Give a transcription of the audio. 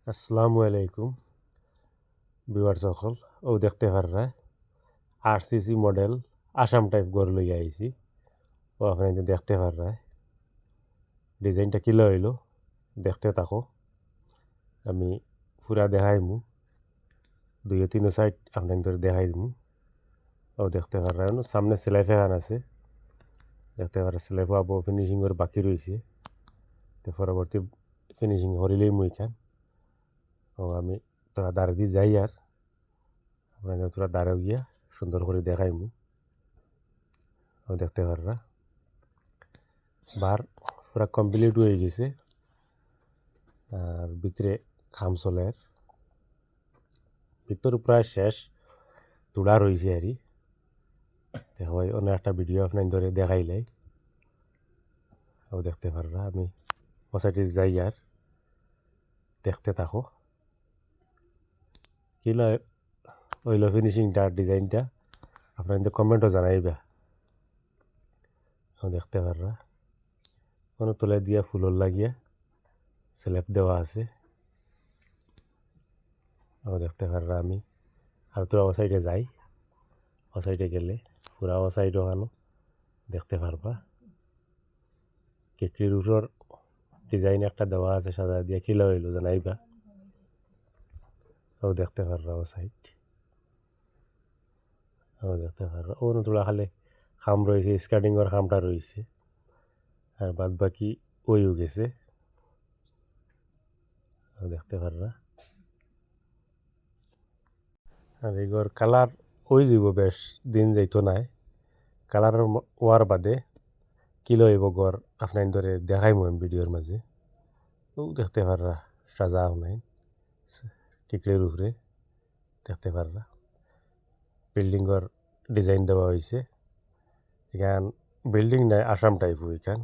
আসসালামু আলাইকুম ভিউয়ার সকল ও দেখতে পাররা আরসিসি মডেল আসাম টাইপ গড় লইয়া আইছি ও আপনারা দেখতে পাররা ডিজাইনটা কিলো হইলো দেখতে থাকো আমি পুরা দেখাইমু দুই তিন সাইড আপনাদের দেখাই দিমু ও দেখতে পাররা সামনে সেলাই ফ্যান আছে দেখতে পাররা সেলাই পাবো ফিনিশিংয়ের বাকি রয়েছে তো পরবর্তী ফিনিশিং হরিলেই মুইখান ও আমি তোরা দাঁড় দিয়ে যাই আর আপনাদের তোরা দাঁড়াও গিয়া সুন্দর করে দেখাইমু ও দেখতে পাররা বার পুরা কমপ্লিট হয়ে গেছে আর ভিতরে খাম চলের ভিতর প্রায় শেষ তুলা রয়েছে আরই হয় অন্য একটা ভিডিও আপনার ধরে দেখাইলাই ও দেখতে পাররা আমি পসাইটি যাই আর দেখতে থাকো কিলা ওইল ফিনিশিংটা ডিজাইনটা আপনাদের কমেন্টও জানাইবা ও দেখতে পাররা কোনো তোলা দিয়া ফুলর লাগিয়া স্ল্যাব দেওয়া আছে ও দেখতে পাররা আমি আর তোরা ও সাইডে যাই ও সাইডে গেলে পুরা ও সাইড ওখানো দেখতে পারবা কেকড়ির উপর ডিজাইন একটা দেওয়া আছে সাদা দিয়ে কিলা হইল জানাইবা ও দেখতে পাররা ও সাইড ও দেখতে পাররা ও তোলা খালে খাম রয়েছে স্কার্টিংয়ের খামটা রয়েছে আর বাদ বাকি ওইও গেছে ও দেখতে পাররা আর এগোর কালার ওই যাব বেশ দিন যাইতো নাই কালারের ওয়ার বাদে কিলো হইব গড় আপনার ধরে দেখাইমু আমি ভিডিওর মাঝে ও দেখতে পাররা সাজা নাই টিকড়ির উপরে দেখতে পাররা বিল্ডিংয়ের ডিজাইন দেওয়া হয়েছে এখান বিল্ডিং নাই আসাম টাইপ এখান